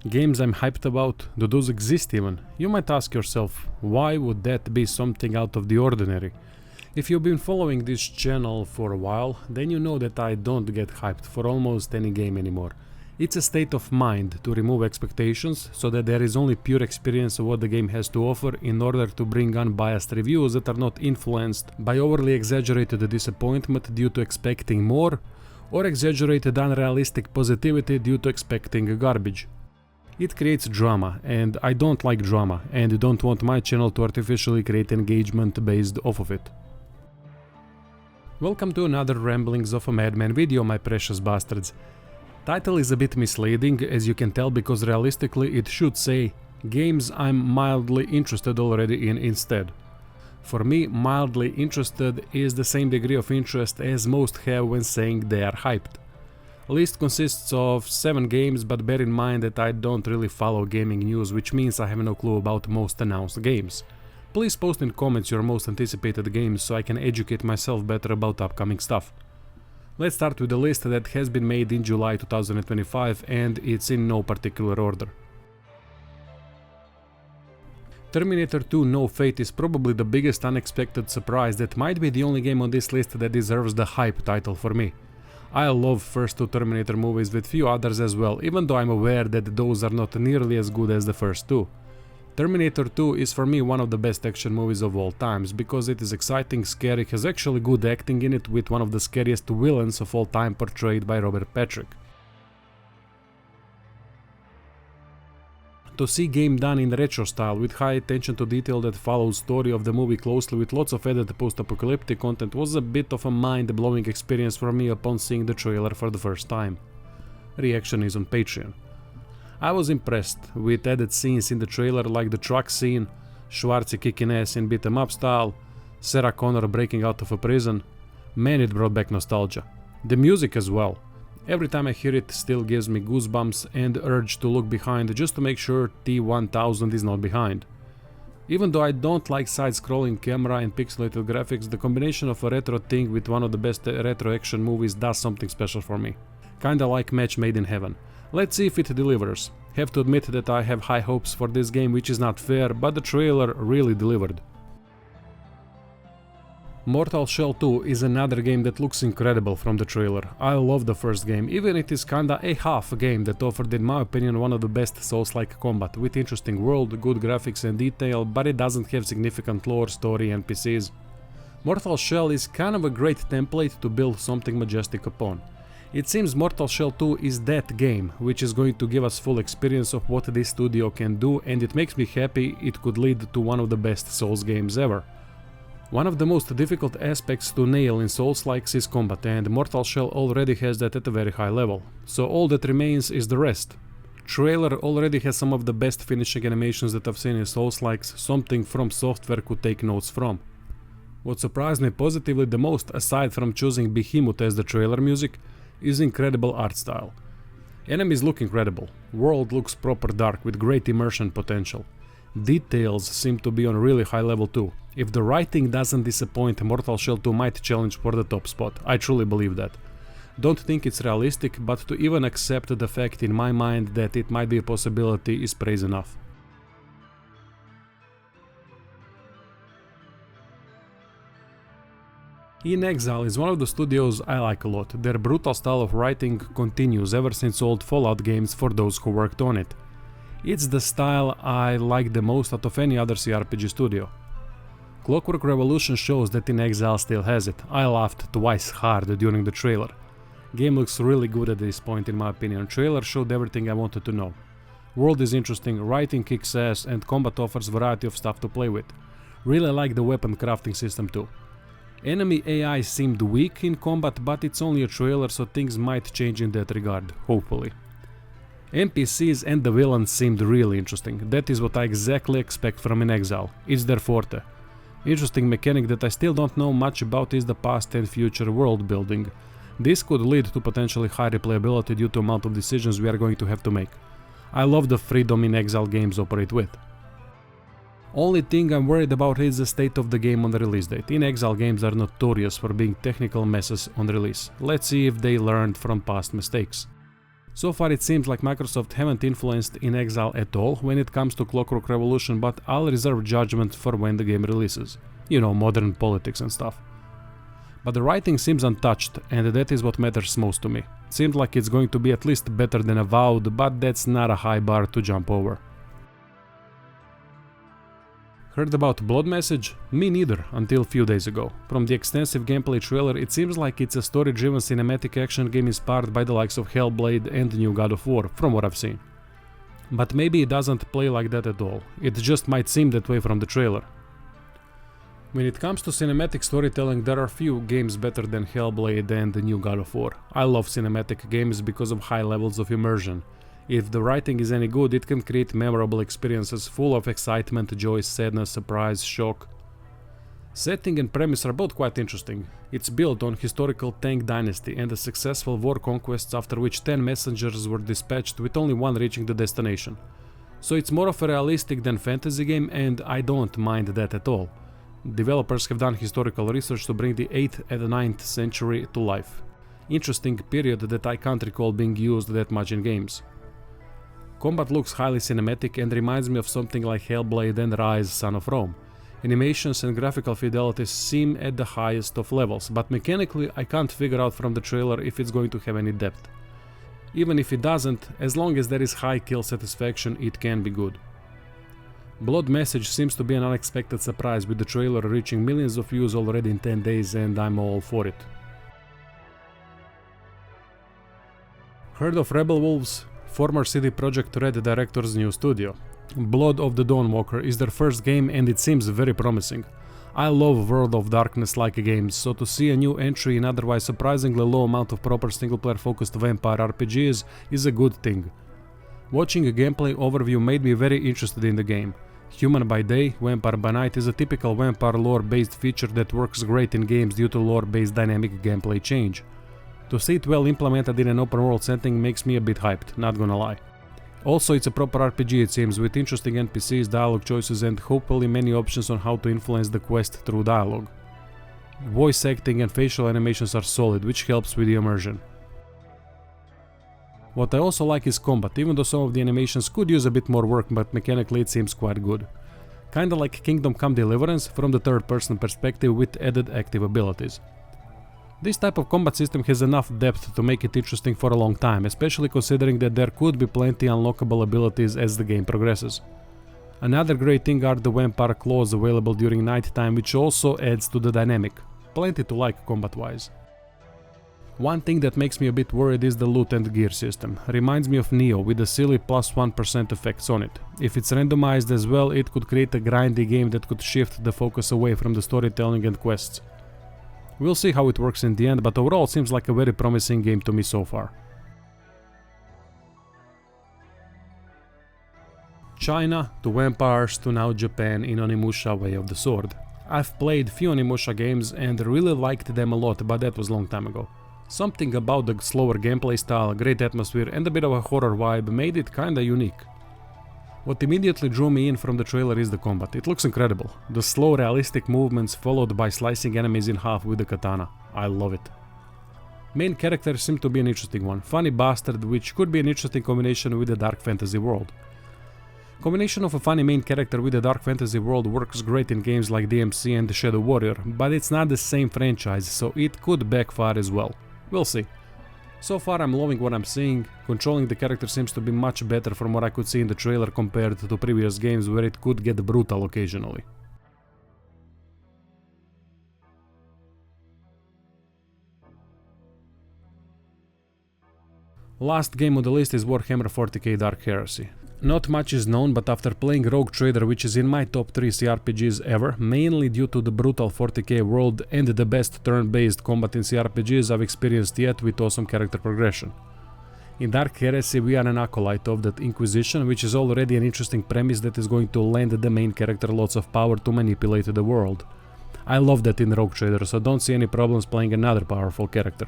Games I'm hyped about, do those exist even? You might ask yourself, why would that be something out of the ordinary? If you've been following this channel for a while, then you know that I don't get hyped for almost any game anymore. It's a state of mind to remove expectations so that there is only pure experience of what the game has to offer in order to bring unbiased reviews that are not influenced by overly exaggerated disappointment due to expecting more, or exaggerated unrealistic positivity due to expecting garbage. It creates drama, and I don't like drama, and don't want my channel to artificially create engagement based off of it. Welcome to another Ramblings of a Madman video, my precious bastards. Title is a bit misleading, as you can tell, because realistically it should say games I'm mildly interested already in instead. For me, mildly interested is the same degree of interest as most have when saying they are hyped. List consists of 7 games, but bear in mind that I don't really follow gaming news, which means I have no clue about most announced games. Please post in comments your most anticipated games so I can educate myself better about upcoming stuff. Let's start with the list that has been made in July 2025, and it's in no particular order. Terminator 2 No Fate is probably the biggest unexpected surprise that might be the only game on this list that deserves the hype title for me. I love first 2 Terminator movies with few others as well, even though I'm aware that those are not nearly as good as the first 2. Terminator 2 is for me one of the best action movies of all times, because it is exciting, scary, has actually good acting in it, with one of the scariest villains of all time portrayed by Robert Patrick. To see game done in retro style with high attention to detail that follows story of the movie closely with lots of added post-apocalyptic content was a bit of a mind-blowing experience for me upon seeing the trailer for the first time. Reaction is on Patreon. I was impressed with added scenes in the trailer like the truck scene, Schwarzenegger kicking ass in beat 'em up style, Sarah Connor breaking out of a prison. Man, it brought back nostalgia. The music as well. Every time I hear it still gives me goosebumps and urge to look behind just to make sure T-1000 is not behind. Even though I don't like side-scrolling camera and pixelated graphics, the combination of a retro thing with one of the best retro action movies does something special for me. Kinda like match made in heaven. Let's see if it delivers. Have to admit that I have high hopes for this game, which is not fair, but the trailer really delivered. Mortal Shell 2 is another game that looks incredible from the trailer. I love the first game, even it is kinda a half game that offered in my opinion one of the best Souls-like combat, with interesting world, good graphics and detail, but it doesn't have significant lore, story, NPCs. Mortal Shell is kind of a great template to build something majestic upon. It seems Mortal Shell 2 is that game, which is going to give us full experience of what this studio can do, and it makes me happy it could lead to one of the best Souls games ever. One of the most difficult aspects to nail in Souls-likes is combat, and Mortal Shell already has that at a very high level, so all that remains is the rest. Trailer already has some of the best finishing animations that I've seen in Souls-likes, something From Software could take notes from. What surprised me positively the most, aside from choosing Behemoth as the trailer music, is incredible art style. Enemies look incredible, world looks proper dark with great immersion potential. Details seem to be on really high level too. If the writing doesn't disappoint, Mortal Shell 2 might challenge for the top spot, I truly believe that. Don't think it's realistic, but to even accept the fact in my mind that it might be a possibility is praise enough. In Exile is one of the studios I like a lot. Their brutal style of writing continues ever since old Fallout games for those who worked on it. It's the style I like the most out of any other CRPG studio. Clockwork Revolution shows that In Exile still has it. I laughed twice hard during the trailer. Game looks really good at this point in my opinion. Trailer showed everything I wanted to know. World is interesting, writing kicks ass, and combat offers variety of stuff to play with. Really like the weapon crafting system too. Enemy AI seemed weak in combat, but it's only a trailer, so things might change in that regard, hopefully. NPCs and the villains seemed really interesting. That is what I exactly expect from In Exile. It's their forte. Interesting mechanic that I still don't know much about is the past and future world building. This could lead to potentially high replayability due to amount of decisions we are going to have to make. I love the freedom In Exile games operate with. Only thing I'm worried about is the state of the game on the release date. In Exile games are notorious for being technical messes on release. Let's see if they learned from past mistakes. So far it seems like Microsoft haven't influenced In Exile at all when it comes to Clockwork Revolution, but I'll reserve judgment for when the game releases. You know, modern politics and stuff. But the writing seems untouched, and that is what matters most to me. Seems like it's going to be at least better than Avowed, but that's not a high bar to jump over. Heard about Blood Message? Me neither, until few days ago. From the extensive gameplay trailer, it seems like it's a story-driven cinematic action game inspired by the likes of Hellblade and new God of War, from what I've seen. But maybe it doesn't play like that at all. It just might seem that way from the trailer. When it comes to cinematic storytelling, there are few games better than Hellblade and the new God of War. I love cinematic games because of high levels of immersion. If the writing is any good, it can create memorable experiences full of excitement, joy, sadness, surprise, shock. Setting and premise are both quite interesting. It's built on historical Tang dynasty and the successful war conquests after which 10 messengers were dispatched with only one reaching the destination. So it's more of a realistic than fantasy game, and I don't mind that at all. Developers have done historical research to bring the 8th and 9th century to life. Interesting period that I can't recall being used that much in games. Combat looks highly cinematic and reminds me of something like Hellblade and Rise: Son of Rome. Animations and graphical fidelity seem at the highest of levels, but mechanically I can't figure out from the trailer if it's going to have any depth. Even if it doesn't, as long as there is high kill satisfaction, it can be good. Blood Message seems to be an unexpected surprise, with the trailer reaching millions of views already in 10 days, and I'm all for it. Heard of Rebel Wolves? Former CD Projekt Red director's new studio. Blood of the Dawnwalker is their first game and it seems very promising. I love World of Darkness-like games, so to see a new entry in otherwise surprisingly low amount of proper single-player focused vampire RPGs is a good thing. Watching a gameplay overview made me very interested in the game. Human by day, vampire by night is a typical vampire lore-based feature that works great in games due to lore-based dynamic gameplay change. To see it well implemented in an open world setting makes me a bit hyped, not gonna lie. Also, it's a proper RPG it seems, with interesting NPCs, dialogue choices and hopefully many options on how to influence the quest through dialogue. Voice acting and facial animations are solid, which helps with the immersion. What I also like is combat, even though some of the animations could use a bit more work, but mechanically it seems quite good. Kinda like Kingdom Come Deliverance from the third-person perspective with added active abilities. This type of combat system has enough depth to make it interesting for a long time, especially considering that there could be plenty unlockable abilities as the game progresses. Another great thing are the vampire claws available during nighttime, which also adds to the dynamic. Plenty to like combat-wise. One thing that makes me a bit worried is the loot and gear system. Reminds me of Neo with the silly plus 1% effects on it. If it's randomized as well, it could create a grindy game that could shift the focus away from the storytelling and quests. We'll see how it works in the end, but overall it seems like a very promising game to me so far. China to vampires to now Japan in Onimusha Way of the Sword. I've played few Onimusha games and really liked them a lot, but that was a long time ago. Something about the slower gameplay style, great atmosphere and a bit of a horror vibe made it kinda unique. What immediately drew me in from the trailer is the combat. It looks incredible. The slow realistic movements followed by slicing enemies in half with the katana. I love it. Main character seemed to be an interesting one. Funny bastard, which could be an interesting combination with the dark fantasy world. Combination of a funny main character with a dark fantasy world works great in games like DMC and Shadow Warrior, but it's not the same franchise, so it could backfire as well. We'll see. So far I'm loving what I'm seeing. Controlling the character seems to be much better from what I could see in the trailer compared to previous games where it could get brutal occasionally. Last game on the list is Warhammer 40k Dark Heresy. Not much is known, but after playing Rogue Trader, which is in my top 3 CRPGs ever, mainly due to the brutal 40k world and the best turn-based combat in CRPGs I've experienced yet with awesome character progression. In Dark Heresy we are an acolyte of that Inquisition, which is already an interesting premise that is going to lend the main character lots of power to manipulate the world. I love that in Rogue Trader, so don't see any problems playing another powerful character.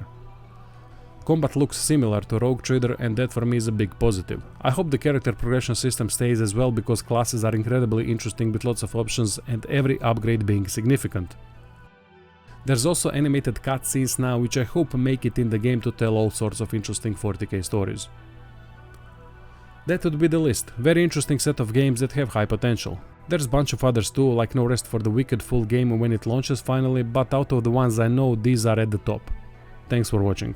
Combat looks similar to Rogue Trader and that for me is a big positive. I hope the character progression system stays as well because classes are incredibly interesting with lots of options and every upgrade being significant. There's also animated cutscenes now which I hope make it in the game to tell all sorts of interesting 40k stories. That would be the list. Very interesting set of games that have high potential. There's a bunch of others too, like No Rest for the Wicked full game when it launches finally, but out of the ones I know, these are at the top. Thanks for watching.